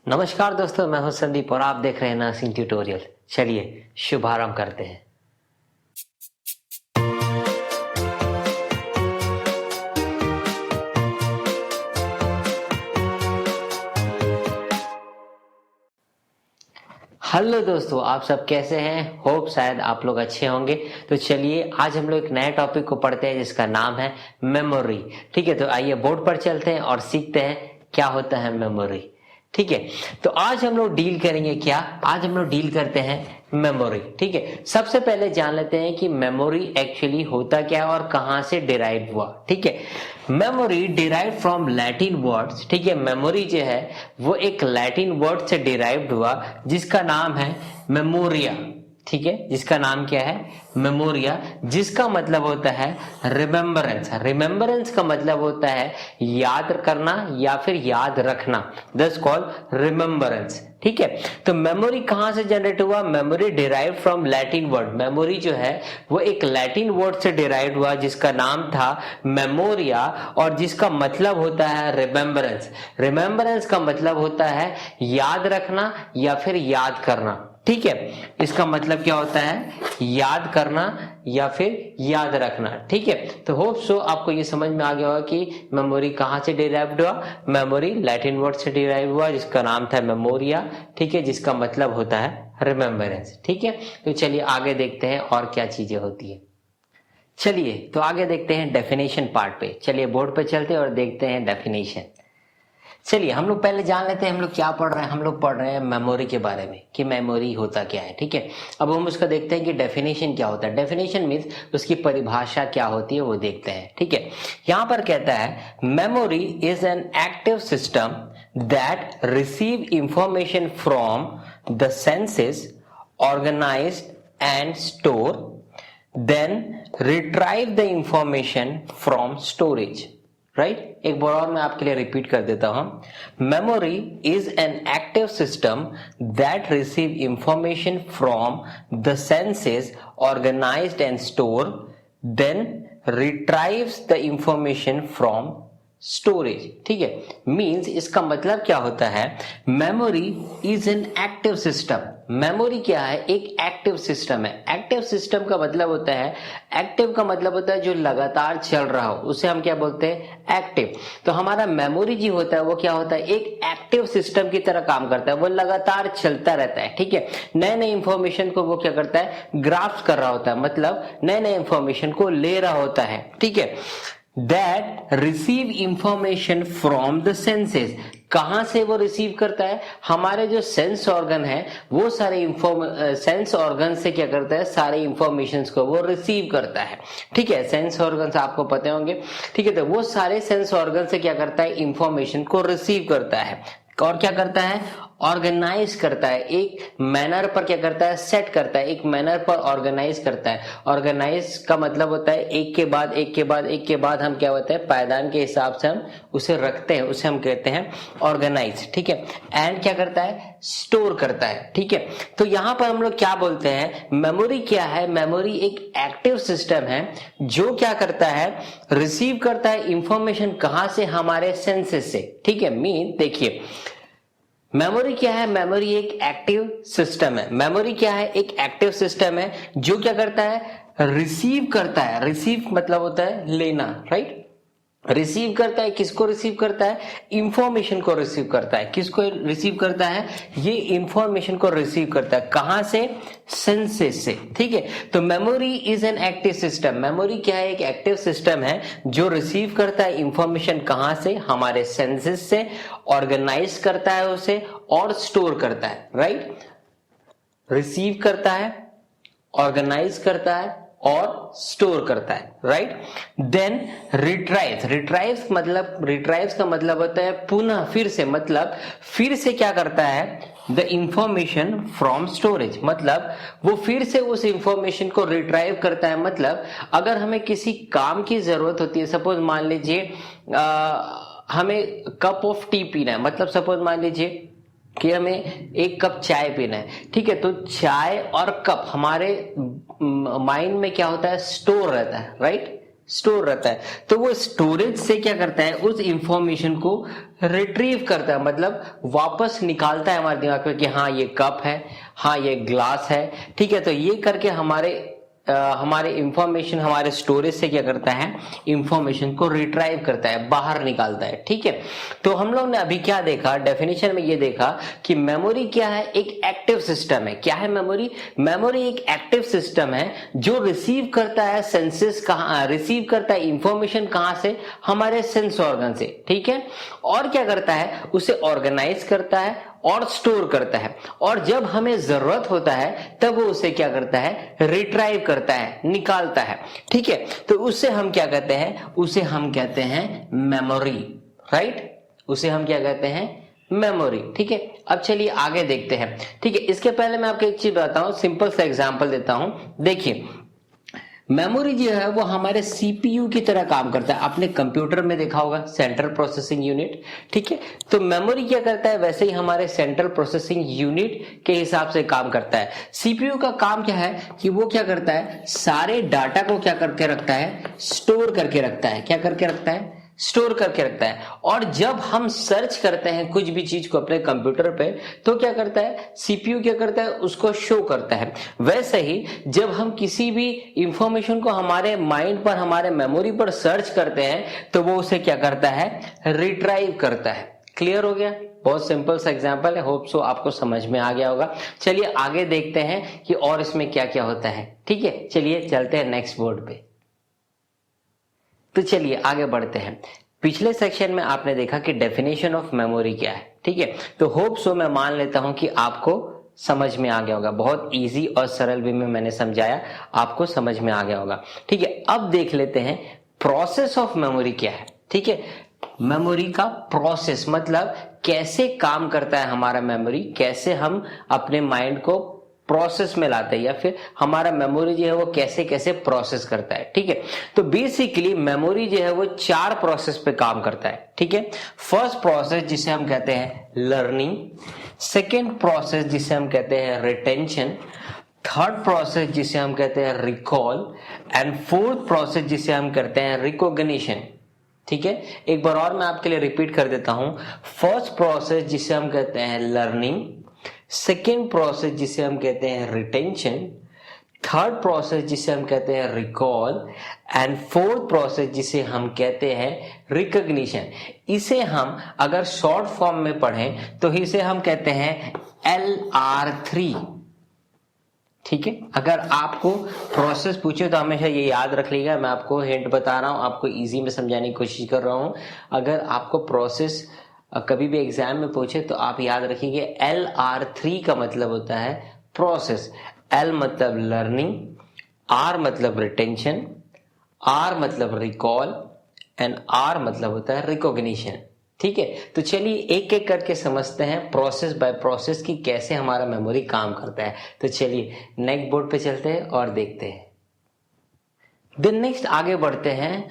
नमस्कार दोस्तों, मैं हूं संदीप और आप देख रहे हैं नर्सिंग ट्यूटोरियल। चलिए शुभारंभ करते हैं। हेलो दोस्तों, आप सब कैसे हैं? होप शायद आप लोग अच्छे होंगे। तो चलिए आज हम लोग एक नए टॉपिक को पढ़ते हैं जिसका नाम है मेमोरी। ठीक है, तो आइए बोर्ड पर चलते हैं और सीखते हैं क्या होता है मेमोरी। ठीक है, तो आज हम लोग डील करेंगे क्या? आज हम लोग डील करते हैं मेमोरी। ठीक है, सबसे पहले जान लेते हैं कि मेमोरी एक्चुअली होता क्या है और कहां से डिराइव हुआ। ठीक है, memory derive from Latin words. ठीक है, मेमोरी जो है वो एक लैटिन वर्ड से डिराइव्ड हुआ जिसका नाम है मेमोरिया। ठीक है, जिसका नाम क्या है? मेमोरिया, जिसका मतलब होता है रिमेम्बरेंस। रिमेम्बरेंस का मतलब होता है याद करना या फिर याद रखना, दस कॉल रिमेम्बरेंस। ठीक है, तो मेमोरी कहां से जनरेट हुआ? Memory derive from Latin word. Memory जो है वो एक लैटिन वर्ड से डिराइव हुआ जिसका नाम था मेमोरिया और जिसका मतलब होता है रिमेम्बरेंस। रिमेम्बरेंस का मतलब होता है याद रखना या फिर याद करना। ठीक है, इसका मतलब क्या होता है? याद करना या फिर याद रखना। ठीक है, तो होप सो आपको ये समझ में आ गया होगा कि मेमोरी कहां से डिराइव्ड हुआ। मेमोरी लैटिन वर्ड से डिराइव हुआ जिसका नाम था मेमोरिया। ठीक है, जिसका मतलब होता है रिमेम्बरेंस। ठीक है, तो चलिए आगे देखते हैं और क्या चीजें होती है। चलिए तो आगे देखते हैं डेफिनेशन पार्ट पे। चलिए बोर्ड पे चलते हैं और देखते हैं डेफिनेशन। चलिए हम लोग पहले जान लेते हैं हम लोग क्या पढ़ रहे हैं। हम लोग पढ़ रहे हैं मेमोरी के बारे में कि मेमोरी होता क्या है। ठीक है, अब हम उसका देखते हैं कि डेफिनेशन क्या होता है। डेफिनेशन मीन्स उसकी परिभाषा क्या होती है वो देखते हैं। ठीक है, यहां पर कहता है memory is an active system that receive information from the senses, organized and store, then retrieve the information from storage. Right, एक बार और मैं आपके लिए रिपीट कर देता हूं। Memory is an active system that receive information from the senses, organized and store, then retrieves the information from storage. ठीक है, मींस इसका मतलब क्या होता है? Memory is an active system. Memory क्या है? एक एक्टिव सिस्टम है। एक्टिव सिस्टम का मतलब होता है, एक्टिव का मतलब होता है जो लगातार चल रहा हो, उसे हम क्या बोलते हैं? एक्टिव। तो हमारा मेमोरी जो होता है वो क्या होता है? एक एक्टिव सिस्टम की तरह काम करता है, वो लगातार चलता रहता है। ठीक है, नए नए इंफॉर्मेशन को वो क्या करता है? ग्रास्प कर रहा होता है, मतलब नए नए इंफॉर्मेशन को ले रहा होता है। ठीक है, that receive information from the senses। कहां से वो रिसीव करता है? हमारे जो सेंस ऑर्गन है वो सारे सेंस ऑर्गन से क्या करता है? सारे इंफॉर्मेशन को वो रिसीव करता है। ठीक है, सेंस ऑर्गन आपको पता होंगे। ठीक है, तो वो सारे सेंस ऑर्गन से क्या करता है? इंफॉर्मेशन को रिसीव करता है और क्या करता है? ऑर्गेनाइज करता है, एक मैनर पर क्या करता है? सेट करता है, एक मैनर पर ऑर्गेनाइज करता है। ऑर्गेनाइज का मतलब होता है एक के बाद एक के बाद एक के बाद हम क्या होता है? पायदान के हिसाब से हम उसे रखते हैं, उसे हम कहते हैं ऑर्गेनाइज। ठीक है, एंड क्या करता है? स्टोर करता है। ठीक है, तो यहां पर हम लोग क्या बोलते हैं? मेमोरी क्या है? मेमोरी एक एक्टिव सिस्टम है जो क्या करता है? रिसीव करता है इंफॉर्मेशन। कहां से? हमारे सेंसेस से। ठीक है, मीन देखिए मेमोरी क्या है? मेमोरी एक एक्टिव सिस्टम है। मेमोरी क्या है? एक एक्टिव सिस्टम है जो क्या करता है? रिसीव करता है। रिसीव मतलब होता है लेना, राइट? रिसीव करता है, किसको रिसीव करता है? इंफॉर्मेशन को रिसीव करता है। किसको रिसीव करता है? ये इंफॉर्मेशन को रिसीव करता है। कहां से? सेंसेस से। ठीक है, तो memory is an active system. Memory क्या है? एक एक्टिव सिस्टम है जो रिसीव करता है इंफॉर्मेशन। कहां से? हमारे सेंसेस से, ऑर्गेनाइज करता है उसे और स्टोर करता है। राइट, रिसीव करता है, ऑर्गेनाइज करता है और स्टोर करता है। Right, then रिट्राइव्स। रिट्राइव्स का मतलब होता है पुनः, फिर से, मतलब फिर से क्या करता है? द इंफॉर्मेशन फ्रॉम स्टोरेज, मतलब वो फिर से उस इंफॉर्मेशन को रिट्राइव करता है। मतलब अगर हमें किसी काम की जरूरत होती है, सपोज मान लीजिए हमें कप ऑफ टी पीना है, मतलब सपोज मान लीजिए कि हमें एक कप चाय पीना है। ठीक है, तो चाय और कप हमारे माइंड में क्या होता है? स्टोर रहता है, राइट? स्टोर रहता है। तो वो स्टोरेज से क्या करता है, उस इंफॉर्मेशन को रिट्रीव करता है, मतलब वापस निकालता है हमारे दिमाग में कि हाँ ये कप है, हाँ ये ग्लास है, ठीक है। तो ये करके हमारे इंफॉर्मेशन हमारे स्टोरेज से क्या करता है, इंफॉर्मेशन को रिट्राइव करता है, बाहर निकालता है, ठीक है। तो हम लोग ने अभी क्या देखा, डेफिनेशन में ये देखा कि मेमोरी क्या है, एक एक्टिव सिस्टम है। क्या है मेमोरी? मेमोरी एक एक्टिव सिस्टम है जो रिसीव करता है सेंसेस, कहां रिसीव करता है इंफॉर्मेशन, कहां से, हमारे सेंस ऑर्गन से, ठीक है। और क्या करता है, उसे ऑर्गेनाइज करता है और स्टोर करता है, और जब हमें जरूरत होता है तब वो उसे क्या करता है, रिट्राइव करता है, निकालता है, ठीक है। तो उससे हम क्या कहते हैं, उसे हम कहते हैं मेमोरी, राइट। उसे हम क्या कहते हैं, मेमोरी, ठीक है। अब चलिए आगे देखते हैं, ठीक है। इसके पहले मैं आपको एक चीज बताता हूं, सिंपल सा एग्जांपल देता हूं। देखिए मेमोरी जो है वो हमारे सीपीयू की तरह काम करता है। आपने कंप्यूटर में देखा होगा सेंट्रल प्रोसेसिंग यूनिट, ठीक है। तो मेमोरी क्या करता है, वैसे ही हमारे सेंट्रल प्रोसेसिंग यूनिट के हिसाब से काम करता है। सीपीयू का काम क्या है कि वो क्या करता है, सारे डाटा को क्या करके रखता है, स्टोर करके रखता है। क्या करके रखता है, स्टोर करके रखता है। और जब हम सर्च करते हैं कुछ भी चीज को अपने कंप्यूटर पे, तो क्या करता है, सीपीयू क्या करता है, उसको शो करता है। वैसे ही जब हम किसी भी इंफॉर्मेशन को हमारे माइंड पर, हमारे मेमोरी पर सर्च करते हैं, तो वो उसे क्या करता है, रिट्राइव करता है। क्लियर हो गया? बहुत सिंपल सा एग्जांपल है, होप सो आपको समझ में आ गया होगा। चलिए आगे देखते हैं कि और इसमें क्या क्या होता है, ठीक है। चलिए चलते हैं नेक्स्ट बोर्ड पे। तो चलिए आगे बढ़ते हैं। पिछले सेक्शन में आपने देखा कि डेफिनेशन ऑफ मेमोरी क्या है, ठीक है। तो होप सो मैं मान लेता हूं कि आपको समझ में आ गया होगा, बहुत इजी और सरल वे में मैंने समझाया, आपको समझ में आ गया होगा, ठीक है। अब देख लेते हैं प्रोसेस ऑफ मेमोरी क्या है, ठीक है। मेमोरी का प्रोसेस मतलब कैसे काम करता है हमारा मेमोरी, कैसे हम अपने माइंड को प्रोसेस में लाते हैं, या फिर हमारा मेमोरी जो है वो कैसे कैसे प्रोसेस करता है, ठीक है। तो बेसिकली मेमोरी जो है वो 4 प्रोसेस पे काम करता है, ठीक है। फर्स्ट प्रोसेस जिसे हम कहते हैं लर्निंग, सेकेंड प्रोसेस जिसे हम कहते हैं रिटेंशन, थर्ड प्रोसेस जिसे हम कहते हैं रिकॉल, एंड फोर्थ प्रोसेस जिसे हम कहते हैं रिकॉग्निशन, ठीक है। एक बार और मैं आपके लिए रिपीट कर देता हूं। फर्स्ट प्रोसेस जिसे हम कहते हैं लर्निंग, सेकेंड प्रोसेस जिसे हम कहते हैं रिटेंशन, थर्ड प्रोसेस जिसे हम कहते हैं रिकॉल, एंड फोर्थ प्रोसेस जिसे हम कहते हैं रिकॉग्निशन। इसे हम अगर शॉर्ट फॉर्म में पढ़ें तो इसे हम कहते हैं LR3, ठीक है। अगर आपको प्रोसेस पूछे तो हमेशा ये याद रख लीजिएगा, मैं आपको हिंट बता रहा हूं, आपको इजी में समझाने की कोशिश कर रहा हूं। अगर आपको प्रोसेस कभी भी एग्जाम में पूछे तो आप याद रखिए LR3 का मतलब होता है प्रोसेस। L मतलब लर्निंग, R मतलब रिटेंशन, R मतलब रिकॉल, एंड R मतलब होता है रिकॉग्निशन, ठीक है। तो चलिए एक एक करके समझते हैं प्रोसेस बाय प्रोसेस की कैसे हमारा मेमोरी काम करता है। तो चलिए नेक्स्ट बोर्ड पे चलते हैं और देखते हैं। देन नेक्स्ट आगे बढ़ते हैं।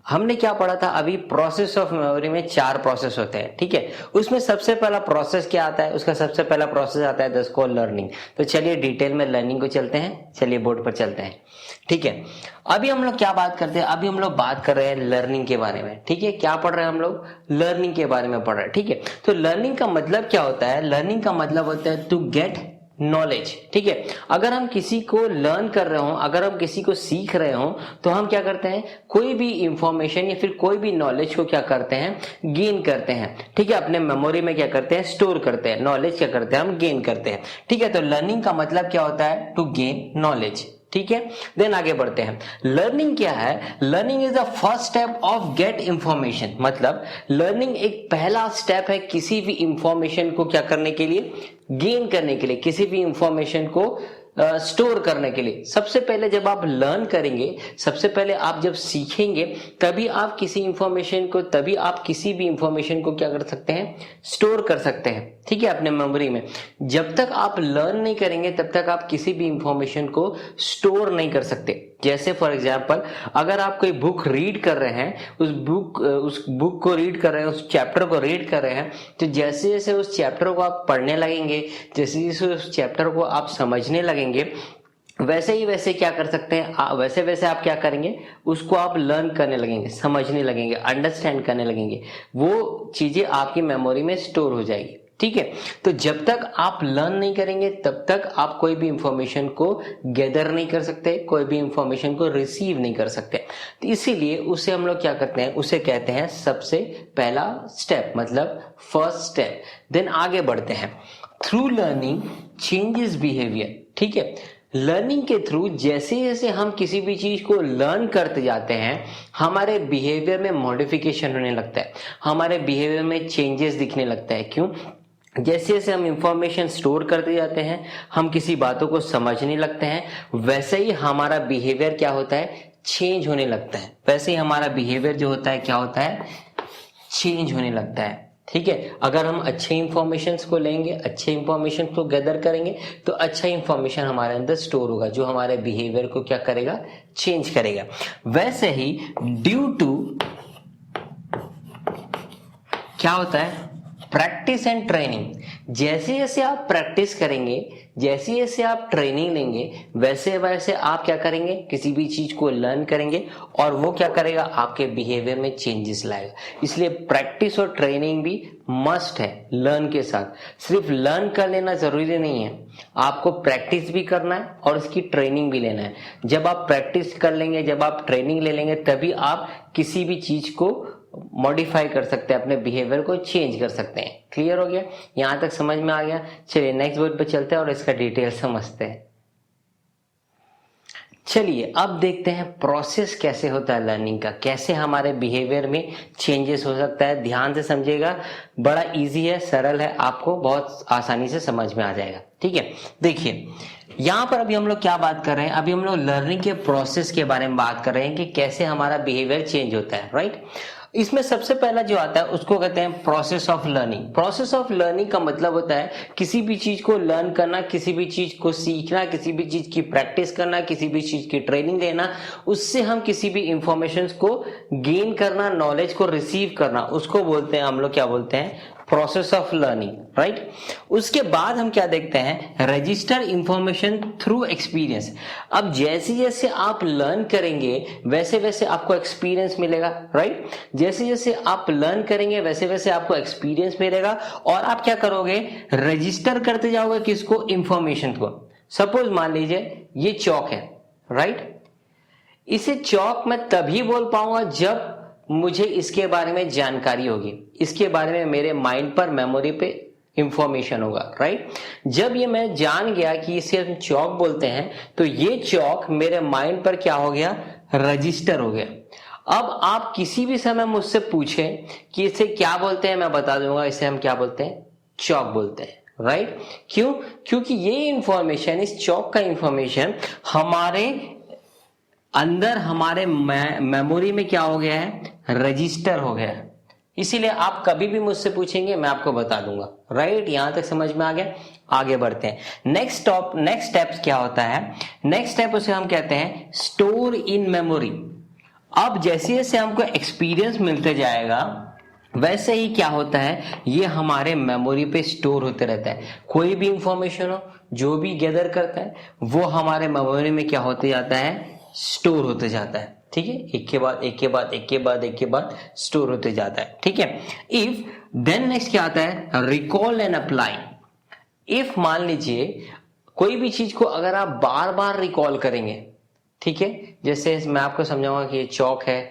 हमने क्या पढ़ा था अभी, प्रोसेस ऑफ मेमोरी में 4 प्रोसेस होते हैं, ठीक है। उसमें सबसे पहला प्रोसेस क्या आता है, उसका सबसे पहला प्रोसेस आता है दैट्स कॉल्ड लर्निंग। तो चलिए डिटेल में लर्निंग को चलते हैं, चलिए बोर्ड पर चलते हैं, ठीक है। अभी हम लोग क्या बात करते हैं, अभी हम लोग बात कर रहे हैं लर्निंग के बारे में, ठीक है। क्या पढ़ रहे हैं हम लोग, लर्निंग के बारे में पढ़ रहे हैं, ठीक है। तो लर्निंग का मतलब क्या होता है, लर्निंग का मतलब होता है टू गेट नॉलेज, ठीक है। अगर हम किसी को लर्न कर रहे हो, अगर हम किसी को सीख रहे हो, तो हम क्या करते हैं, कोई भी इंफॉर्मेशन या फिर कोई भी नॉलेज को क्या करते हैं, गेन करते हैं, ठीक है। अपने मेमोरी में क्या करते हैं, स्टोर करते हैं। नॉलेज क्या करते हैं, हम गेन करते हैं, ठीक है। तो लर्निंग का मतलब क्या होता है, टू गेन नॉलेज, ठीक है। देन आगे बढ़ते हैं। लर्निंग क्या है, learning is the first step of get information. मतलब लर्निंग एक पहला स्टेप है किसी भी इंफॉर्मेशन को क्या करने के लिए, गेन करने के लिए, किसी भी इंफॉर्मेशन को स्टोर करने के लिए। सबसे पहले जब आप लर्न करेंगे, सबसे पहले आप जब सीखेंगे, तभी आप किसी इंफॉर्मेशन को, तभी आप किसी भी इंफॉर्मेशन को क्या कर सकते हैं, स्टोर कर सकते हैं, ठीक है, अपने मेमोरी में। जब तक आप लर्न नहीं करेंगे तब तक आप किसी भी इंफॉर्मेशन को स्टोर नहीं कर सकते। जैसे फॉर एग्जाम्पल, अगर आप कोई बुक रीड कर रहे हैं, उस बुक को रीड कर रहे हैं, उस चैप्टर को रीड कर रहे हैं, तो जैसे जैसे उस चैप्टर को आप पढ़ने लगेंगे, जैसे जैसे उस चैप्टर को आप समझने लगेंगे, वैसे ही वैसे क्या कर सकते हैं, वैसे वैसे आप क्या करेंगे, उसको आप लर्न करने लगेंगे, समझने लगेंगे, अंडरस्टैंड करने लगेंगे, वो चीजें आपकी मेमोरी में स्टोर हो जाएगी। ठीक है, तो जब तक आप लर्न नहीं करेंगे तब तक आप कोई भी इंफॉर्मेशन को गैदर नहीं कर सकते, कोई भी इंफॉर्मेशन को रिसीव नहीं कर सकते। तो इसीलिए उसे हम लोग क्या करते हैं, उसे कहते हैं सबसे पहला स्टेप, मतलब फर्स्ट स्टेप। देन आगे बढ़ते हैं, थ्रू लर्निंग चेंजेस बिहेवियर। ठीक है, लर्निंग के थ्रू जैसे जैसे हम किसी भी चीज को लर्न करते जाते हैं, हमारे बिहेवियर में मॉडिफिकेशन होने लगता है, हमारे बिहेवियर में चेंजेस दिखने लगता है। क्यों? जैसे जैसे हम इंफॉर्मेशन स्टोर करते जाते हैं, हम किसी बातों को समझने लगते हैं, वैसे ही हमारा बिहेवियर क्या होता है, चेंज होने लगता है। वैसे ही हमारा बिहेवियर जो होता है क्या होता है, चेंज होने लगता है। ठीक है, अगर हम अच्छे इंफॉर्मेशन को लेंगे, अच्छे इंफॉर्मेशन को गैदर करेंगे, तो अच्छा इंफॉर्मेशन हमारे अंदर स्टोर होगा, जो हमारे बिहेवियर को क्या करेगा, चेंज करेगा। वैसे ही ड्यू टू क्या होता है, प्रैक्टिस एंड ट्रेनिंग। जैसे जैसे आप प्रैक्टिस करेंगे, जैसे जैसे आप ट्रेनिंग लेंगे, वैसे वैसे आप क्या करेंगे, किसी भी चीज को लर्न करेंगे, और वो क्या करेगा, आपके बिहेवियर में चेंजेस लाएगा। इसलिए प्रैक्टिस और ट्रेनिंग भी मस्ट है लर्न के साथ। सिर्फ लर्न कर लेना जरूरी नहीं है, आपको प्रैक्टिस भी करना है और इसकी ट्रेनिंग भी लेना है। जब आप प्रैक्टिस कर लेंगे, जब आप ट्रेनिंग ले लेंगे, तभी आप किसी भी चीज को मॉडिफाई कर सकते हैं, अपने बिहेवियर को चेंज कर सकते हैं। क्लियर हो गया? यहां तक समझ में आ गया? चलिए नेक्स्ट वर्ड पे चलते हैं और इसका डिटेल समझते हैं। चलिए अब देखते हैं प्रोसेस कैसे होता है लर्निंग का, कैसे हमारे बिहेवियर में चेंजेस हो सकता है। ध्यान से समझिएगा, बड़ा इजी है, सरल है, आपको बहुत आसानी से समझ में आ जाएगा। ठीक है, देखिए यहां पर अभी हम लोग क्या बात कर रहे हैं, अभी हम लोग लर्निंग के प्रोसेस के बारे में बात कर रहे हैं कि कैसे हमारा बिहेवियर चेंज होता है, राइट। इसमें सबसे पहला जो आता है उसको कहते हैं process of learning. Process of learning का मतलब होता है किसी भी चीज को लर्न करना, किसी भी चीज को सीखना, किसी भी चीज की प्रैक्टिस करना, किसी भी चीज की ट्रेनिंग लेना, उससे हम किसी भी इंफॉर्मेशन को गेन करना, नॉलेज को रिसीव करना, उसको बोलते हैं हम लोग क्या बोलते हैं, प्रोसेस ऑफ लर्निंग, राइट। उसके बाद हम क्या देखते हैं, रजिस्टर इंफॉर्मेशन थ्रू एक्सपीरियंस। अब जैसे जैसे आप लर्न करेंगे वैसे वैसे आपको एक्सपीरियंस मिलेगा, राइट। जैसे जैसे आप लर्न करेंगे वैसे वैसे आपको एक्सपीरियंस मिलेगा और आप क्या करोगे, रजिस्टर करते जाओगे किसको, इंफॉर्मेशन को। सपोज मान लीजिए ये चौक है, राइट। इसे चौक मैं तभी बोल पाऊंगा जब मुझे इसके बारे में जानकारी होगी, इसके बारे में मेरे माइंड पर, मेमोरी पे इंफॉर्मेशन होगा, राइट। जब ये मैं जान गया कि इसे हम चौक बोलते हैं, तो ये चौक मेरे माइंड पर क्या हो गया, रजिस्टर हो गया। अब आप किसी भी समय मुझसे पूछें कि इसे क्या बोलते हैं, मैं बता दूंगा इसे हम क्या बोलते हैं, चौक बोलते हैं, राइट। क्यों? क्योंकि ये इंफॉर्मेशन, इस चौक का इंफॉर्मेशन हमारे अंदर, हमारे मेमोरी में क्या हो गया है, रजिस्टर हो गया है। इसीलिए आप कभी भी मुझसे पूछेंगे मैं आपको बता दूंगा, राइट। यहां तक समझ में आ गया? आगे बढ़ते हैं। नेक्स्ट स्टेप क्या होता है, नेक्स्ट स्टेप उसे हम कहते हैं स्टोर इन मेमोरी। अब जैसे जैसे हमको एक्सपीरियंस मिलते जाएगा वैसे ही क्या होता है, ये हमारे मेमोरी पे स्टोर होते रहता है। कोई भी इंफॉर्मेशन हो, जो भी गैदर करता है, वो हमारे मेमोरी में क्या होते जाता है, स्टोर होते जाता है। ठीक है, एक के बाद एक के बाद एक के बाद एक के बाद स्टोर होते जाता है। ठीक है, इफ देन नेक्स्ट क्या आता है, रिकॉल एंड अप्लाई। इफ मान लीजिए कोई भी चीज को अगर आप बार बार रिकॉल करेंगे, ठीक है, जैसे मैं आपको समझाऊंगा कि ये चौक है,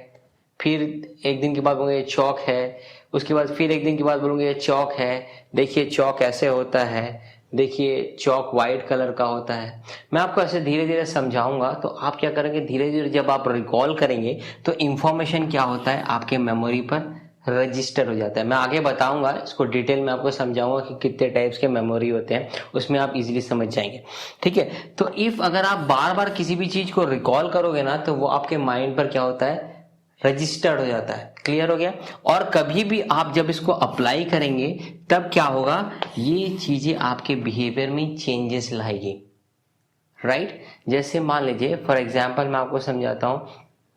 फिर एक दिन के बाद बोलूंगा ये चौक है, उसके बाद फिर एक दिन के बाद बोलूंगा ये चौक है, देखिए चौक ऐसे होता है, देखिए चौक व्हाइट कलर का होता है। मैं आपको ऐसे धीरे धीरे समझाऊंगा, तो आप क्या करेंगे, धीरे धीरे जब आप रिकॉल करेंगे तो इंफॉर्मेशन क्या होता है, आपके मेमोरी पर रजिस्टर हो जाता है। मैं आगे बताऊंगा, इसको डिटेल में आपको समझाऊंगा कि कितने टाइप्स के मेमोरी होते हैं, उसमें आप इजीली समझ जाएंगे। ठीक है, तो इफ अगर आप बार बार किसी भी चीज को रिकॉल करोगे ना, तो वो आपके माइंड पर क्या होता है, रजिस्टर्ड हो जाता है। क्लियर हो गया? और कभी भी आप जब इसको अप्लाई करेंगे तब क्या होगा, ये चीजें आपके बिहेवियर में चेंजेस लाएगी, राइट। जैसे मान लीजिए फॉर एग्जांपल मैं आपको समझाता हूँ,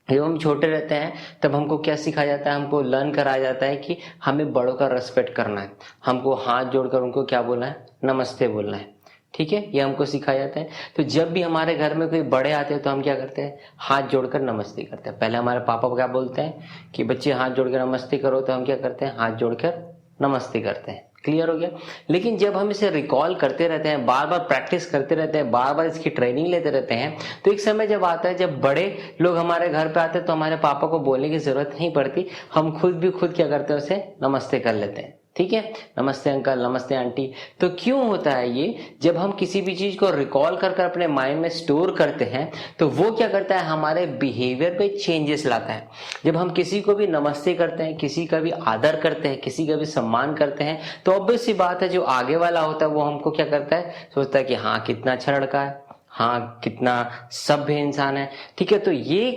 जब हम छोटे रहते हैं तब हमको क्या सिखाया जाता है, हमको लर्न कराया जाता है कि हमें बड़ों का रेस्पेक्ट करना है, हमको हाथ जोड़कर उनको क्या बोलना है, नमस्ते बोलना है। ठीक है, ये हमको सिखाया जाता है। तो जब भी हमारे घर में कोई बड़े आते हैं तो हम क्या करते हैं, हाथ जोड़कर नमस्ते करते हैं। पहले हमारे पापा क्या बोलते हैं कि बच्चे हाथ जोड़कर नमस्ते करो, तो हम क्या करते हैं, हाथ जोड़कर नमस्ते करते हैं। क्लियर हो गया। लेकिन जब हम इसे रिकॉल करते रहते हैं, बार बार प्रैक्टिस करते रहते हैं, बार बार इसकी ट्रेनिंग लेते रहते हैं, तो एक समय जब आता है जब बड़े लोग हमारे घर पे आते हैं तो हमारे पापा को बोलने की जरूरत नहीं पड़ती, हम खुद क्या करते हैं, उसे नमस्ते कर लेते हैं। ठीक है, नमस्ते अंकल, नमस्ते आंटी। तो क्यों होता है ये, जब हम किसी भी चीज को रिकॉल कर अपने माइंड में स्टोर करते हैं तो वो क्या करता है, हमारे बिहेवियर पे चेंजेस लाता है। जब हम किसी को भी नमस्ते करते हैं, किसी का भी आदर करते हैं, किसी का भी सम्मान करते हैं, तो ऑब्वियस सी बात है जो आगे वाला होता है वो हमको क्या करता है, सोचता है कि हाँ कितना अच्छा लड़का है, हाँ कितना सभ्य इंसान है। ठीक है, तो ये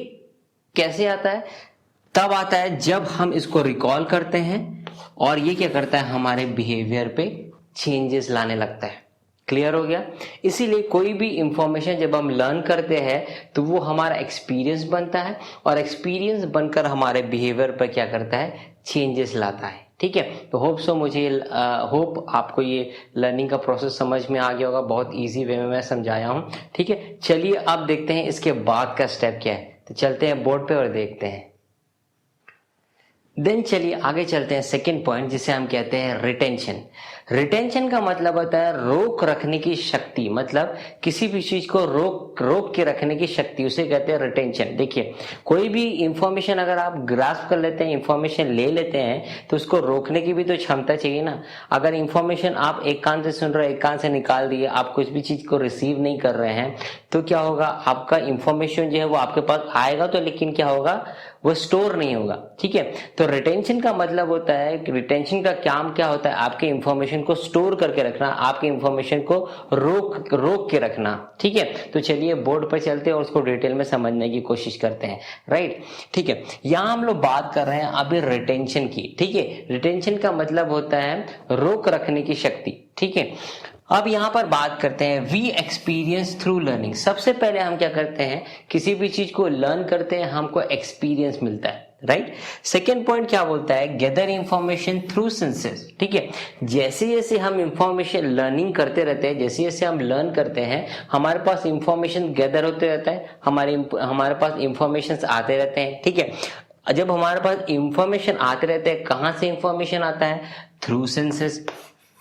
कैसे आता है, तब आता है जब हम इसको रिकॉल करते हैं और ये क्या करता है, हमारे बिहेवियर पे चेंजेस लाने लगता है। क्लियर हो गया। इसीलिए कोई भी इंफॉर्मेशन जब हम लर्न करते हैं तो वो हमारा एक्सपीरियंस बनता है और एक्सपीरियंस बनकर हमारे बिहेवियर पर क्या करता है, चेंजेस लाता है। ठीक है, तो होप आपको ये लर्निंग का प्रोसेस समझ में आ गया होगा। बहुत इजी वे में मैं समझाया हूं। ठीक है, चलिए अब देखते हैं इसके बाद का स्टेप क्या है। तो चलते हैं बोर्ड पे और देखते हैं। देन चलिए आगे चलते हैं सेकेंड पॉइंट, जिसे हम कहते हैं रिटेंशन। रिटेंशन का मतलब होता है रोक रखने की शक्ति, मतलब किसी भी चीज को रोक के रखने की शक्ति, उसे कहते हैं रिटेंशन। देखिए, कोई भी इंफॉर्मेशन अगर आप ग्रास्प कर लेते हैं, इंफॉर्मेशन ले लेते हैं, तो उसको रोकने की भी तो क्षमता चाहिए ना। अगर इंफॉर्मेशन आप एक कान से सुन रहे हैं, एक कान से निकाल दिए, आप कुछ भी चीज को रिसीव नहीं कर रहे हैं, तो क्या होगा, आपका इंफॉर्मेशन जो है वो आपके पास आएगा तो, लेकिन क्या होगा, वो स्टोर नहीं होगा। ठीक है, तो रिटेंशन का मतलब होता है कि रिटेंशन का काम क्या होता है, आपके इंफॉर्मेशन को स्टोर करके रखना, आपके इंफॉर्मेशन को रोक के रखना। ठीक है, तो चलिए बोर्ड पर चलते हैं और उसको डिटेल में समझने की कोशिश करते हैं। राइट, ठीक है, यहां हम लोग बात कर रहे हैं अभी रिटेंशन की। ठीक है, रिटेंशन का मतलब होता है रोक रखने की शक्ति। ठीक है, अब यहां पर बात करते हैं वी एक्सपीरियंस थ्रू लर्निंग। सबसे पहले हम क्या करते हैं, किसी भी चीज को लर्न करते हैं, हमको एक्सपीरियंस मिलता है। राइट, सेकेंड पॉइंट क्या बोलता है, गैदर इंफॉर्मेशन थ्रू सेंसेस। ठीक है, जैसे जैसे हम इंफॉर्मेशन लर्निंग करते रहते हैं, जैसे जैसे हम लर्न करते हैं, हमारे पास इंफॉर्मेशन गैदर होते रहता है, हमारे पास इंफॉर्मेशन आते रहते हैं। ठीक है, जब हमारे पास इंफॉर्मेशन आते रहते हैं, कहां से इंफॉर्मेशन आता है, थ्रू सेंसेस।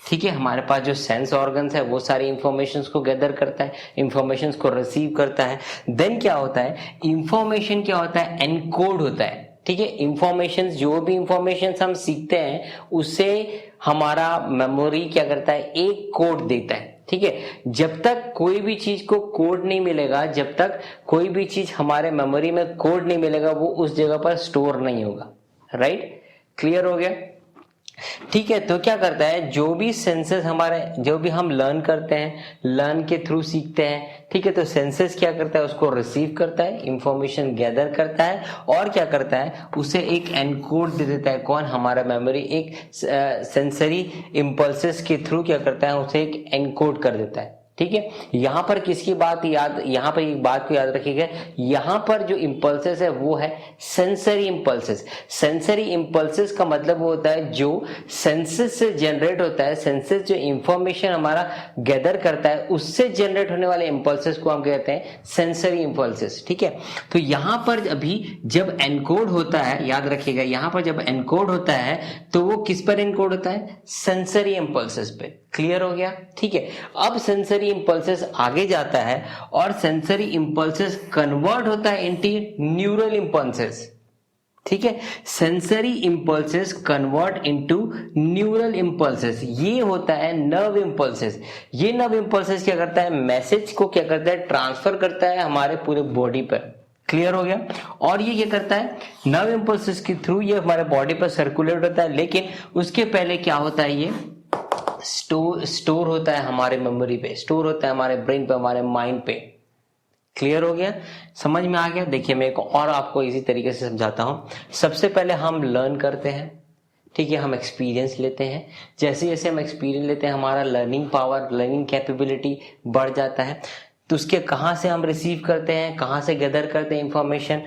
ठीक है, हमारे पास जो सेंस ऑर्गन्स है वो सारी इंफॉर्मेशन को गैदर करता है, इंफॉर्मेशन को रिसीव करता है। देन क्या होता है, इंफॉर्मेशन क्या होता है, एनकोड होता है। ठीक है, इंफॉर्मेशन, जो भी इंफॉर्मेशन हम सीखते हैं उससे हमारा मेमोरी क्या करता है, एक कोड देता है। ठीक है, जब तक कोई भी चीज को कोड नहीं मिलेगा, जब तक कोई भी चीज हमारे मेमोरी में कोड नहीं मिलेगा, वो उस जगह पर स्टोर नहीं होगा। राइट, क्लियर हो गया। ठीक है, तो क्या करता है, जो भी सेंसेस हमारे, जो भी हम लर्न करते हैं, लर्न के थ्रू सीखते हैं। ठीक है, तो सेंसेस क्या करता है, उसको रिसीव करता है, इंफॉर्मेशन गैदर करता है और क्या करता है, उसे एक एनकोड दे देता है। कौन, हमारा मेमोरी एक सेंसरी इंपल्सेस के थ्रू क्या करता है, उसे एक एनकोड कर देता है। ठीक है, यहां पर किसकी बात याद, यहां पर एक बात को याद रखिएगा, यहां पर जो इंपल्सेस है वो है सेंसरी इंपल्सेस। सेंसरी इंपल्सेस का मतलब वो होता है जो सेंसेस से जनरेट होता है, सेंसेस जो इंफॉर्मेशन हमारा गैदर करता है उससे जनरेट होने वाले इंपल्सेस को हम कहते हैं सेंसरी इंपल्सेस। ठीक है, तो यहां पर अभी जब एनकोड होता है, याद रखिएगा, यहां पर जब एनकोड होता है तो वो किस पर एनकोड होता है, सेंसरी इंपल्सेस पे। क्लियर हो गया। ठीक है, अब सेंसरी इंपल्सेस आगे जाता है और सेंसरी इंपल्सेस कन्वर्ट होता है इनटू न्यूरल इंपल्सेस। ठीक है, sensory impulses convert into neural impulses, ये होता है नर्व इंपल्सेस। ये नर्व इंपल्सेस क्या करता है, मैसेज को क्या करता है, ट्रांसफर करता है हमारे पूरे बॉडी पर। क्लियर हो गया। और ये क्या करता है, नर्व इंपल्सेस के थ्रू ये हमारे बॉडी पर सर्कुलेट होता है, लेकिन उसके पहले क्या होता है, ये स्टोर होता है हमारे मेमोरी पे, स्टोर होता है हमारे ब्रेन पे, हमारे माइंड पे। क्लियर हो गया, समझ में आ गया। देखिए मैं एक और आपको इसी तरीके से समझाता हूं। सबसे पहले हम लर्न करते हैं, ठीक है, हम एक्सपीरियंस लेते हैं। जैसे जैसे हम एक्सपीरियंस लेते हैं हमारा लर्निंग पावर, लर्निंग कैपेबिलिटी बढ़ जाता है। तो उसके कहां से हम रिसीव करते हैं, कहां से गैदर करते हैं information,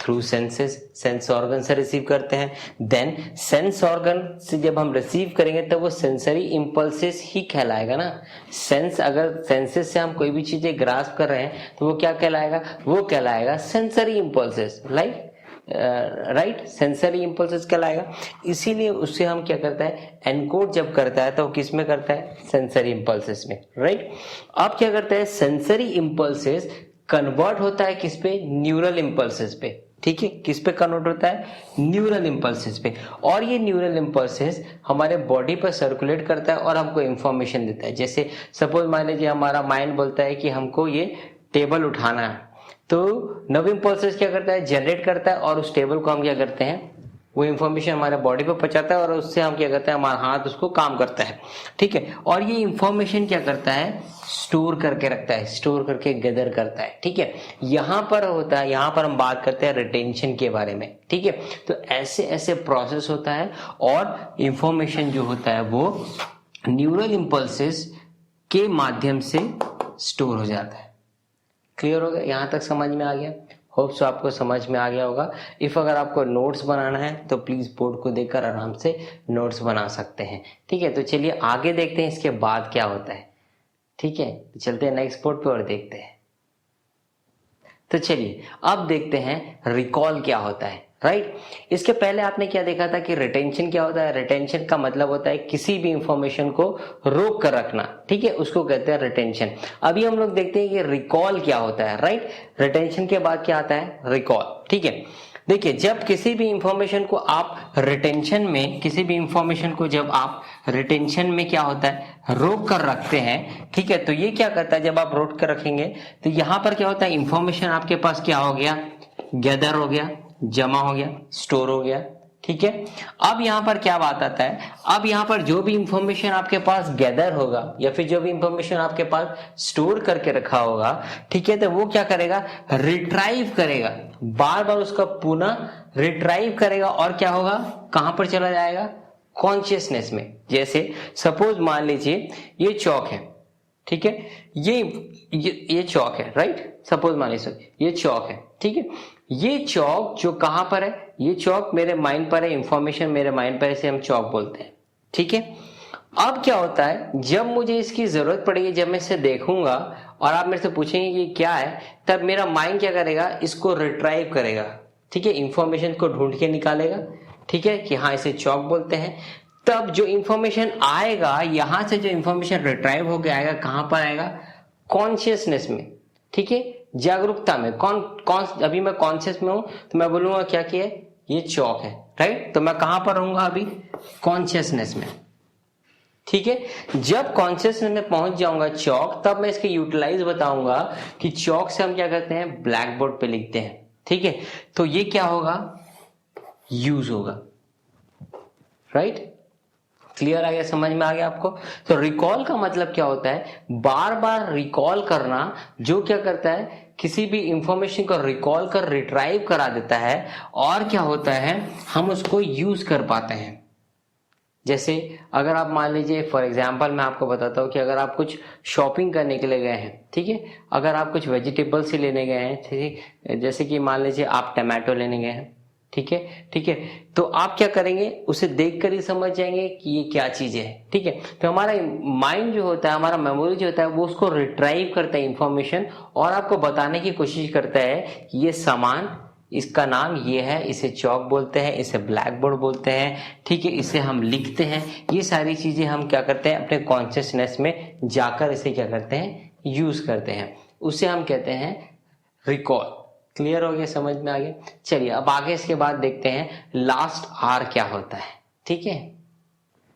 through senses, sense organ से रिसीव करते हैं। देन सेंस ऑर्गन से जब हम रिसीव करेंगे तब वो सेंसरी इम्पल्सेस ही कहलाएगा ना। सेंस, अगर सेंसेस से हम कोई भी चीजें ग्रास्प कर रहे हैं तो वो क्या कहलाएगा, वो कहलाएगा sensory impulses, like right, sensory impulses कहलाएगा। इसीलिए उससे हम क्या करता है, एनकोड जब करता है तो वो किस में करता है, सेंसरी इम्पल्सेस में, राइट। अब क्या करता है, सेंसरी इम्पल्सेस कन्वर्ट होता है किस पे, न्यूरल इम्पल्सेस पे, ठीक है। किस पे कन्वर्ट होता है, न्यूरल इम्पल्सेस पे। और ये न्यूरल इम्पल्सेस हमारे बॉडी पर सर्कुलेट करता है और हमको इंफॉर्मेशन देता है। जैसे सपोज मान लीजिए हमारा माइंड बोलता है कि हमको ये टेबल उठाना है, तो नर्व इम्पल्सेस क्या करता है, जनरेट करता है और उस टेबल को हम क्या करते हैं, वो इंफॉर्मेशन हमारे बॉडी पे पहुंचाता है और उससे हम क्या करते हैं, हमारा हाथ उसको काम करता है, ठीक है। और ये इंफॉर्मेशन क्या करता है, स्टोर करके रखता है, स्टोर करके गैदर करता है, ठीक है। यहां पर होता है, यहां पर हम बात करते हैं रिटेंशन के बारे में, ठीक है। तो ऐसे ऐसे प्रोसेस होता है और इंफॉर्मेशन जो होता है वो न्यूरल इम्पल्सेस के माध्यम से स्टोर हो जाता है। क्लियर हो गया, यहां तक समझ में आ गया? होप सो आपको समझ में आ गया होगा। इफ अगर आपको नोट्स बनाना है तो प्लीज बोर्ड को देखकर आराम से नोट्स बना सकते हैं, ठीक है। तो चलिए आगे देखते हैं इसके बाद क्या होता है, ठीक है। तो चलते हैं नेक्स्ट बोर्ड पे और देखते हैं। तो चलिए अब देखते हैं रिकॉल क्या होता है, राइट। इसके पहले आपने क्या देखा था कि रिटेंशन क्या होता है। रिटेंशन का मतलब होता है किसी भी इंफॉर्मेशन को रोक कर रखना, ठीक है, उसको कहते हैं रिटेंशन। अभी हम लोग देखते हैं कि रिकॉल क्या होता है, राइट। रिटेंशन के बाद क्या आता है, रिकॉल, ठीक है। देखिए, जब किसी भी इंफॉर्मेशन को आप रिटेंशन में, किसी भी इंफॉर्मेशन को जब आप रिटेंशन में क्या होता है, रोक कर रखते हैं, ठीक है, तो ये क्या करता है, जब आप रोक कर रखेंगे तो यहां पर क्या होता है, इंफॉर्मेशन आपके पास क्या हो गया, गैदर हो गया, जमा हो गया, स्टोर हो गया, ठीक है। अब यहां पर क्या बात आता है, अब यहां पर जो भी इंफॉर्मेशन आपके पास गैदर होगा या फिर जो भी इंफॉर्मेशन आपके पास स्टोर करके रखा होगा, ठीक है, तो वो क्या करेगा, रिट्राइव करेगा, बार बार उसका पुनः रिट्राइव करेगा और क्या होगा, कहां पर चला जाएगा, कॉन्शियसनेस में। जैसे सपोज मान लीजिए ये चौक है, ठीक है, ये चौक है, राइट। सपोज मान लीजिए ये चौक है, ठीक है। ये चौक जो कहां पर है, ये चौक मेरे माइंड पर है, इंफॉर्मेशन मेरे माइंड पर है, इसे हम चौक बोलते हैं, ठीक है। अब क्या होता है, जब मुझे इसकी जरूरत पड़ेगी, जब मैं इसे देखूंगा और आप मेरे से पूछेंगे कि क्या है, तब मेरा माइंड क्या करेगा, इसको रिट्राइव करेगा, ठीक है, इंफॉर्मेशन को ढूंढ के निकालेगा, ठीक है, कि हाँ इसे चौक बोलते हैं। तब जो इंफॉर्मेशन आएगा, यहां से जो इंफॉर्मेशन रिट्राइव होकर आएगा, कहां पर आएगा, कॉन्शियसनेस में, ठीक है, जागरूकता में। कौन अभी मैं कॉन्शियस में हूं तो मैं बोलूंगा क्या किया, ये चौक है, राइट। तो मैं कहां पर रहूंगा अभी, कॉन्शियसनेस में, ठीक है। जब कॉन्शियसनेस में पहुंच जाऊंगा चौक, तब मैं इसके यूटिलाइज बताऊंगा कि चौक से हम क्या करते हैं, ब्लैक बोर्ड पे लिखते हैं, ठीक है। तो ये क्या होगा, यूज होगा, राइट। क्लियर आ गया, समझ में आ गया आपको। तो रिकॉल का मतलब क्या होता है, बार बार रिकॉल करना, जो क्या करता है, किसी भी इंफॉर्मेशन को रिकॉल कर रिट्राइव करा देता है और क्या होता है, हम उसको यूज कर पाते हैं। जैसे अगर आप मान लीजिए, फॉर एग्जांपल मैं आपको बताता हूँ कि अगर आप कुछ शॉपिंग करने के लिए गए हैं, ठीक है, अगर आप कुछ वेजिटेबल्स ही लेने गए हैं, ठीक है, जैसे कि मान लीजिए आप टमाटो लेने गए हैं, ठीक है, ठीक है, तो आप क्या करेंगे, उसे देखकर ही समझ जाएंगे कि ये क्या चीज है, ठीक है। तो हमारा माइंड जो होता है, हमारा मेमोरी जो होता है, वो उसको रिट्राइव करता है इंफॉर्मेशन और आपको बताने की कोशिश करता है कि ये सामान, इसका नाम ये है, इसे चौक बोलते हैं, इसे ब्लैक बोर्ड बोलते हैं, ठीक है, इसे हम लिखते हैं। ये सारी चीजें हम क्या करते हैं, अपने कॉन्शियसनेस में जाकर इसे क्या करते हैं, यूज करते हैं। उसे हम कहते हैं रिकॉल। क्लियर हो गया, समझ में आ गया। चलिए अब आगे इसके बाद देखते हैं लास्ट आर क्या होता है, ठीक है।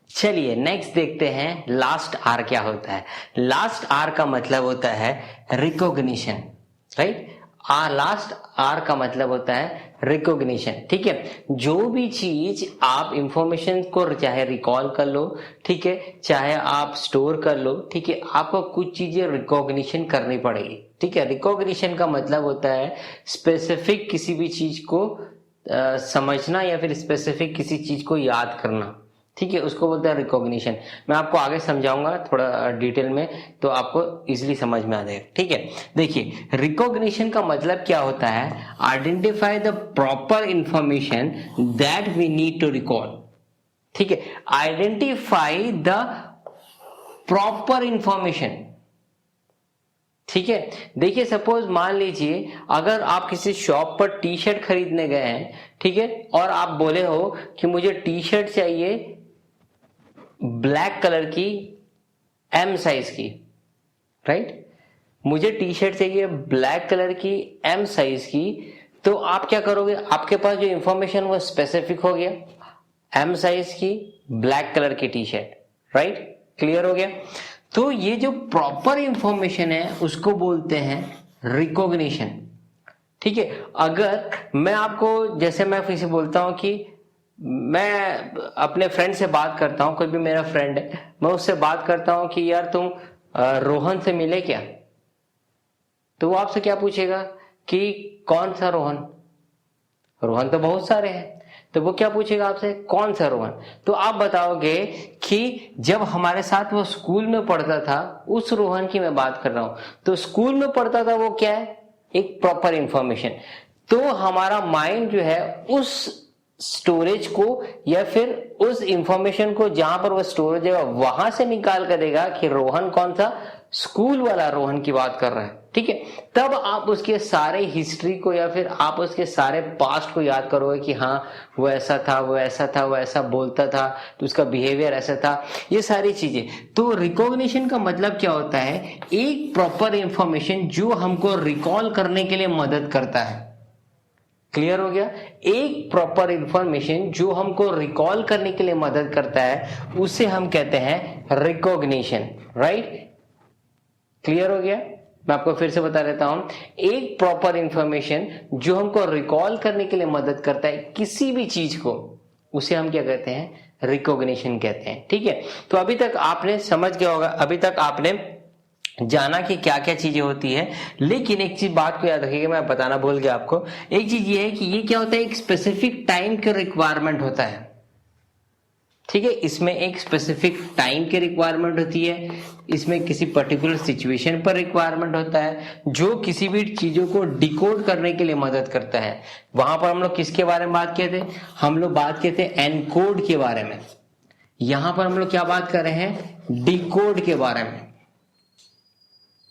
चलिए नेक्स्ट देखते हैं लास्ट आर क्या होता है। लास्ट आर का मतलब होता है रिकॉग्निशन, राइट। लास्ट आर का मतलब होता है रिकॉग्निशन, ठीक है। जो भी चीज आप इंफॉर्मेशन को चाहे रिकॉल कर लो, ठीक है, चाहे आप स्टोर कर लो, ठीक है, आपको कुछ चीजें रिकॉग्निशन करनी पड़ेगी, ठीक है। रिकॉग्निशन का मतलब होता है स्पेसिफिक किसी भी चीज को समझना या फिर स्पेसिफिक किसी चीज को याद करना, ठीक है, उसको बोलते हैं रिकॉग्निशन। मैं आपको आगे समझाऊंगा थोड़ा डिटेल में, तो आपको इजीली समझ में आ जाएगा। ठीक है, देखिए रिकॉग्निशन का मतलब क्या होता है, identify the proper information that we need to recall. ठीक है, आइडेंटिफाई द प्रॉपर इंफॉर्मेशन। ठीक है, देखिए सपोज मान लीजिए अगर आप किसी शॉप पर टी शर्ट खरीदने गए हैं, ठीक है, और आप बोले हो कि मुझे टी शर्ट चाहिए ब्लैक कलर की एम साइज की, राइट, मुझे टी शर्ट चाहिए ब्लैक कलर की एम साइज की, तो आप क्या करोगे, आपके पास जो इंफॉर्मेशन वो स्पेसिफिक हो गया, एम साइज की ब्लैक कलर की टी शर्ट, राइट, क्लियर हो गया। तो ये जो प्रॉपर इंफॉर्मेशन है उसको बोलते हैं रिकॉग्निशन। ठीक है, अगर मैं आपको, जैसे मैं फिर से बोलता हूं कि मैं अपने फ्रेंड से बात करता हूं, कोई भी मेरा फ्रेंड है, मैं उससे बात करता हूं कि यार तुम रोहन से मिले क्या, तो वो आपसे क्या पूछेगा कि कौन सा रोहन, रोहन तो बहुत सारे हैं, तो वो क्या पूछेगा आपसे, कौन सा रोहन। तो आप बताओगे कि जब हमारे साथ वो स्कूल में पढ़ता था उस रोहन की मैं बात कर रहा हूं। तो स्कूल में पढ़ता था वो क्या है, एक प्रॉपर इंफॉर्मेशन। तो हमारा माइंड जो है उस स्टोरेज को या फिर उस इंफॉर्मेशन को जहां पर वो स्टोरेज है वहां से निकाल कर देगा कि रोहन कौन सा, स्कूल वाला रोहन की बात कर रहा है। ठीक है, तब आप उसके सारे हिस्ट्री को या फिर आप उसके सारे पास्ट को याद करोगे कि हाँ वो ऐसा था, वो ऐसा था, वो ऐसा बोलता था, तो उसका बिहेवियर ऐसा था, ये सारी चीजें। तो रिकॉग्निशन का मतलब क्या होता है, एक प्रॉपर इंफॉर्मेशन जो हमको रिकॉल करने के लिए मदद करता है। क्लियर हो गया, एक प्रॉपर इंफॉर्मेशन जो हमको रिकॉल करने के लिए मदद करता है उसे हम कहते हैं रिकॉग्निशन, राइट, क्लियर हो गया। मैं आपको फिर से बता देता हूं, एक प्रॉपर इंफॉर्मेशन जो हमको रिकॉल करने के लिए मदद करता है किसी भी चीज को, उसे हम क्या कहते हैं, रिकॉग्निशन कहते हैं। ठीक है, तो अभी तक आपने समझ गया होगा, अभी तक आपने जाना कि क्या क्या चीजें होती है। लेकिन एक चीज बात को याद रखिएगा, मैं बताना भूल गया आपको, एक चीज ये है कि ये क्या होता है, एक स्पेसिफिक टाइम का रिक्वायरमेंट होता है। ठीक है, इसमें एक स्पेसिफिक टाइम की रिक्वायरमेंट होती है, इसमें किसी पर्टिकुलर सिचुएशन पर रिक्वायरमेंट होता है जो किसी भी चीजों को डिकोड करने के लिए मदद करता है। वहां पर हम लोग किसके बारे में बात किए थे, हम लोग बात किए थे एनकोड के बारे में। यहां पर हम लोग क्या बात कर रहे हैं, डिकोड के बारे में।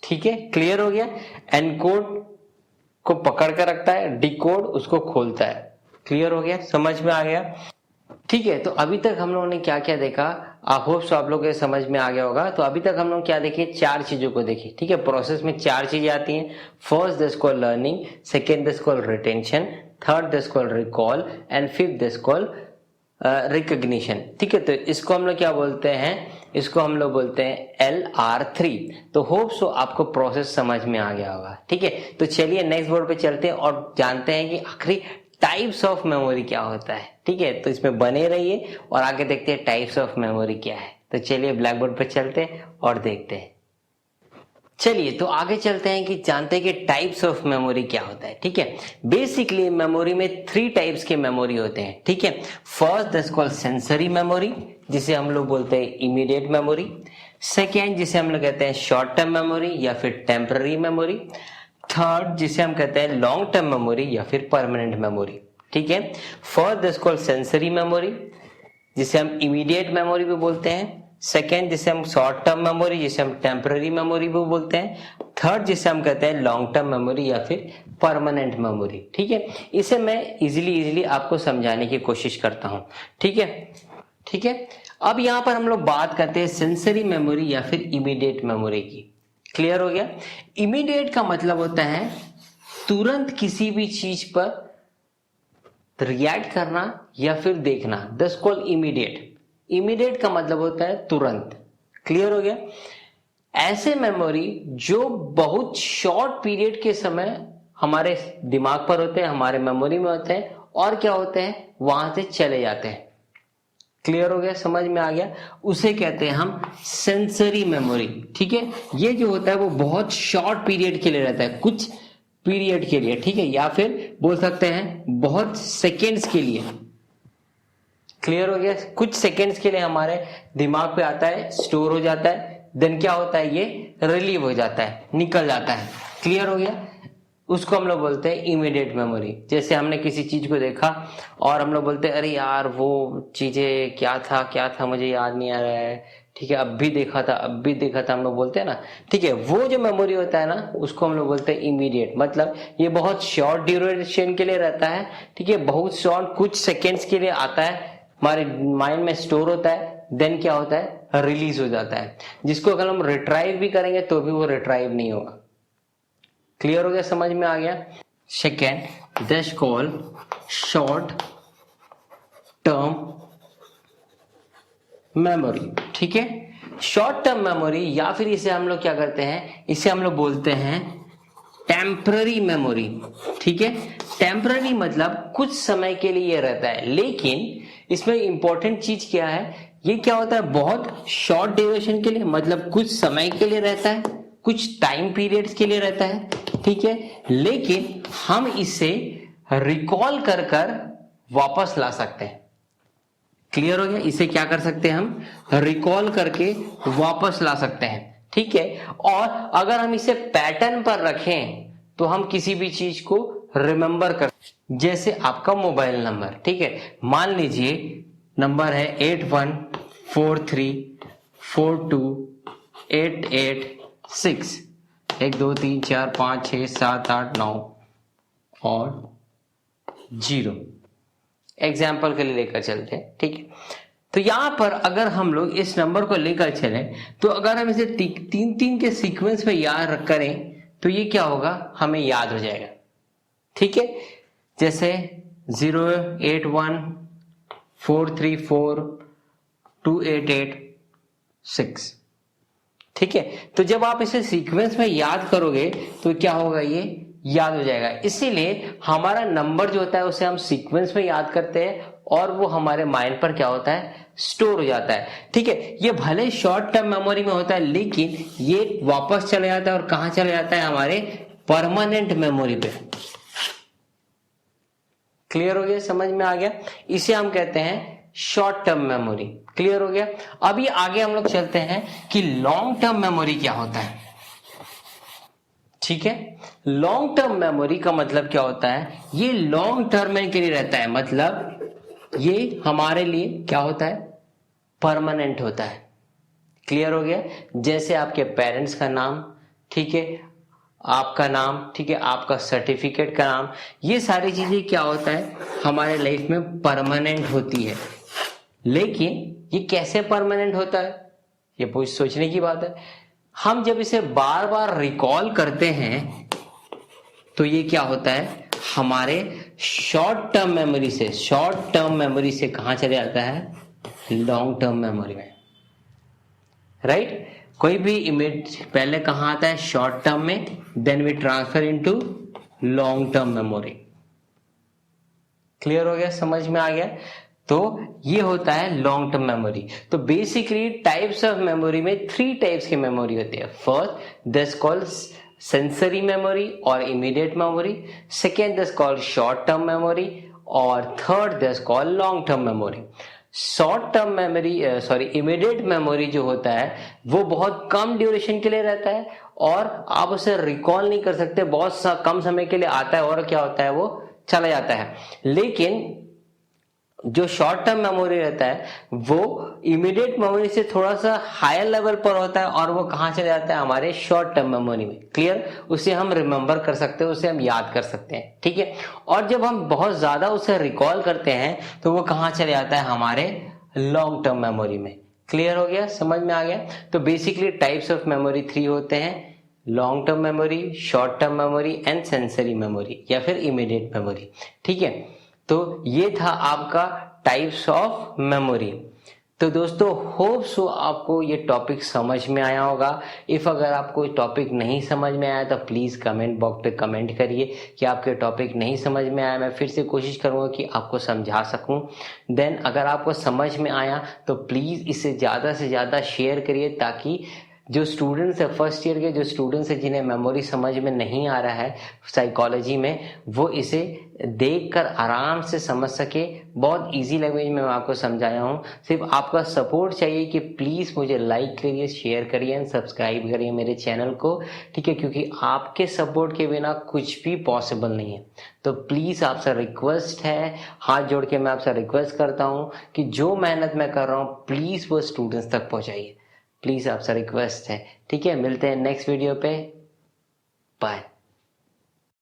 ठीक है, क्लियर हो गया, एनकोड को पकड़ कर रखता है, डिकोड उसको खोलता है। क्लियर हो गया, समझ में आ गया। ठीक है, तो अभी तक हम लोगों ने क्या क्या देखा, आई होप सो आप लोगों के समझ में आ गया होगा। तो अभी तक हम लोग क्या देखे, चार चीजों को देखे। ठीक है, प्रोसेस में चार चीजें आती हैं। First this call learning, second this call retention, third this call recall and fifth this call recognition. ठीक है, तो इसको हम लोग क्या बोलते हैं, इसको हम लोग बोलते हैं LR3। तो होप सो आपको प्रोसेस समझ में आ गया होगा। ठीक है, तो चलिए नेक्स्ट बोर्ड पे चलते हैं और जानते हैं कि आखिरी टाइप्स ऑफ मेमोरी क्या होता है। ठीक है, तो इसमें बने रहिए और आगे देखते हैं टाइप्स ऑफ मेमोरी क्या है। तो चलिए ब्लैक बोर्ड पे चलते हैं और देखते हैं। चलिए तो आगे चलते हैं कि जानते हैं कि टाइप्स ऑफ मेमोरी क्या होता है। ठीक है, बेसिकली मेमोरी में 3 टाइप्स के मेमोरी होते हैं। ठीक है, first that's called sensory memory, जिसे हम लोग बोलते हैं इमीडिएट मेमोरी। सेकेंड जिसे हम लोग कहते हैं शॉर्ट टर्म मेमोरी या फिर टेम्पररी मेमोरी। थर्ड जिसे हम कहते हैं लॉन्ग टर्म मेमोरी या फिर परमानेंट मेमोरी। ठीक है, first that's called sensory memory, जिसे हम इमीडिएट मेमोरी भी बोलते हैं। सेकेंड जिसे हम शॉर्ट टर्म मेमोरी, जिसे हम टेम्पररी मेमोरी भी बोलते हैं। थर्ड जिसे हम कहते हैं लॉन्ग टर्म मेमोरी या फिर परमानेंट मेमोरी। ठीक है, इसे मैं इजीली आपको समझाने की कोशिश करता हूं। ठीक है, ठीक है, अब यहां पर हम लोग बात करते हैं सेंसरी मेमोरी या फिर इमीडिएट मेमोरी की। क्लियर हो गया, इमीडिएट का मतलब होता है तुरंत किसी भी चीज पर रिएक्ट करना या फिर देखना, दस कॉल इमीडिएट। इमीडिएट का मतलब होता है तुरंत। क्लियर हो गया, ऐसे मेमोरी जो बहुत शॉर्ट पीरियड के समय हमारे दिमाग पर होते हैं, हमारे मेमोरी में होते हैं और क्या होते हैं, वहां से चले जाते हैं। क्लियर हो गया, समझ में आ गया, उसे कहते हैं हम सेंसरी मेमोरी। ठीक है, ये जो होता है वो बहुत शॉर्ट पीरियड के लिए रहता है, कुछ पीरियड के लिए। ठीक है, या फिर बोल सकते हैं बहुत सेकेंड्स के लिए। क्लियर हो गया? कुछ सेकेंड्स के लिए हमारे दिमाग पे आता है, स्टोर हो जाता है, देन क्या होता है, ये रिलीव हो जाता है, निकल जाता है। क्लियर हो गया? उसको हम लोग बोलते हैं इमीडिएट मेमोरी। जैसे हमने किसी चीज को देखा और हम लोग बोलते हैं अरे यार वो चीजें क्या था मुझे याद नहीं आ रहा है, ठीक है, अब भी देखा था, हम लोग बोलते हैं ना, ठीक है। वो जो मेमोरी होता है ना, उसको हम लोग बोलते हैं इमीडिएट। मतलब ये बहुत शॉर्ट ड्यूरेशन के लिए रहता है, ठीक है, बहुत शॉर्ट, कुछ सेकेंड्स के लिए आता है, हमारे माइंड में स्टोर होता है, देन क्या होता है, रिलीज हो जाता है, जिसको अगर हम रिट्राइव भी करेंगे तो भी वो रिट्राइव नहीं होगा। क्लियर हो गया? समझ में आ गया? Second, that's called short term memory. ठीक है, शॉर्ट टर्म मेमोरी, या फिर इसे हम लोग क्या करते हैं, इसे हम लोग बोलते हैं टेम्पररी मेमोरी। ठीक है, टेम्पररी मतलब कुछ समय के लिए ये रहता है, लेकिन इसमें इंपॉर्टेंट चीज क्या है, ये क्या होता है, बहुत शॉर्ट ड्यूरेशन के लिए, मतलब कुछ समय के लिए रहता है, कुछ टाइम पीरियड्स के लिए रहता है, ठीक है, लेकिन हम इसे रिकॉल कर कर वापस ला सकते हैं। क्लियर हो गया? इसे क्या कर सकते हैं, हम रिकॉल करके वापस ला सकते हैं। ठीक है, और अगर हम इसे पैटर्न पर रखें तो हम किसी भी चीज को रिमेंबर कर, जैसे आपका मोबाइल नंबर, ठीक है, मान लीजिए नंबर है 8143428886, 1 2 3 4 5 6 7 8 9 और 0, एग्जाम्पल के लिए लेकर चलते हैं। ठीक है, तो यहां पर अगर हम लोग इस नंबर को लेकर चले तो अगर हम इसे 3 के सीक्वेंस में याद करें तो ये क्या होगा, हमें याद हो जाएगा। ठीक है, जैसे 08143428886। ठीक है, तो जब आप इसे सीक्वेंस में याद करोगे तो क्या होगा, ये याद हो जाएगा। इसीलिए हमारा नंबर जो होता है उसे हम सीक्वेंस में याद करते हैं और वो हमारे माइंड पर क्या होता है, स्टोर हो जाता है। ठीक है, ये भले शॉर्ट टर्म मेमोरी में होता है लेकिन ये वापस चले जाता है, और कहां चले जाता है, हमारे परमानेंट मेमोरी पे। क्लियर हो गया? समझ में आ गया? इसे हम कहते हैं शॉर्ट टर्म मेमोरी। क्लियर हो गया? अभी आगे हम लोग चलते हैं कि लॉन्ग टर्म मेमोरी क्या होता है। ठीक है, लॉन्ग टर्म मेमोरी का मतलब क्या होता है, ये लॉन्ग टर्म के लिए रहता है, मतलब ये हमारे लिए क्या होता है, परमानेंट होता है। क्लियर हो गया? जैसे आपके पेरेंट्स का नाम, ठीक है, आपका नाम, ठीक है, आपका सर्टिफिकेट का नाम, ये सारी चीजें क्या होता है, हमारे लाइफ में परमानेंट होती है। लेकिन ये कैसे परमानेंट होता है, ये कुछ सोचने की बात है। हम जब इसे बार बार रिकॉल करते हैं तो ये क्या होता है, हमारे शॉर्ट टर्म मेमोरी से कहां चले जाता है, लॉन्ग टर्म मेमोरी में। राइट? कोई भी इमेज पहले कहां आता है, शॉर्ट टर्म में, then we transfer into long term memory. Clear हो गया? समझ में आ गया? तो ये होता है लॉन्ग टर्म मेमोरी। तो बेसिकली टाइप्स ऑफ मेमोरी में 3 टाइप्स की मेमोरी होती है। First, this called sensory memory और immediate memory. Second, this called short term memory, और third, this called long term memory. Short term memory immediate memory जो होता है वो बहुत कम ड्यूरेशन के लिए रहता है और आप उसे रिकॉल नहीं कर सकते, बहुत कम समय के लिए आता है और क्या होता है, वो चला जाता है। लेकिन जो शॉर्ट टर्म मेमोरी रहता है वो इमीडिएट मेमोरी से थोड़ा सा हायर लेवल पर होता है और वो कहां चले जाता है, हमारे शॉर्ट टर्म मेमोरी में। क्लियर? उसे हम रिमेंबर कर सकते हैं, उसे हम याद कर सकते हैं। ठीक है, और जब हम बहुत ज्यादा उसे रिकॉल करते हैं तो वो कहां चले जाता है, हमारे लॉन्ग टर्म मेमोरी में। क्लियर हो गया? समझ में आ गया? तो बेसिकली टाइप्स ऑफ मेमोरी 3 होते हैं, long term memory, short term memory and sensory memory या फिर इमीडिएट मेमोरी। ठीक है, तो ये था आपका टाइप्स ऑफ मेमोरी। तो दोस्तों होप सो आपको ये टॉपिक समझ में आया होगा। इफ अगर आपको टॉपिक नहीं समझ में आया तो प्लीज कमेंट बॉक्स पे कमेंट करिए कि आपके टॉपिक नहीं समझ में आया, मैं फिर से कोशिश करूंगा कि आपको समझा सकूं। देन अगर आपको समझ में आया तो प्लीज इसे ज्यादा से ज्यादा शेयर करिए ताकि जो स्टूडेंट्स है फर्स्ट ईयर के जो स्टूडेंट्स है जिन्हें मेमोरी समझ में नहीं आ रहा है साइकोलॉजी में, वो इसे देखकर आराम से समझ सके। बहुत इजी लैंग्वेज में मैं आपको समझाया हूँ। सिर्फ आपका सपोर्ट चाहिए कि प्लीज़ मुझे लाइक करिए, शेयर करिए एंड सब्सक्राइब करिए मेरे चैनल को, ठीक है, क्योंकि आपके सपोर्ट के बिना कुछ भी पॉसिबल नहीं है। तो प्लीज़ आपसे रिक्वेस्ट है, हाथ जोड़ के मैं आपसे रिक्वेस्ट करता हूँ कि जो मेहनत मैं कर रहा हूँ प्लीज़ वो स्टूडेंट्स तक पहुँचाइए। प्लीज़ आपसे रिक्वेस्ट है, ठीक है। मिलते हैं नेक्स्ट वीडियो पे, बाय।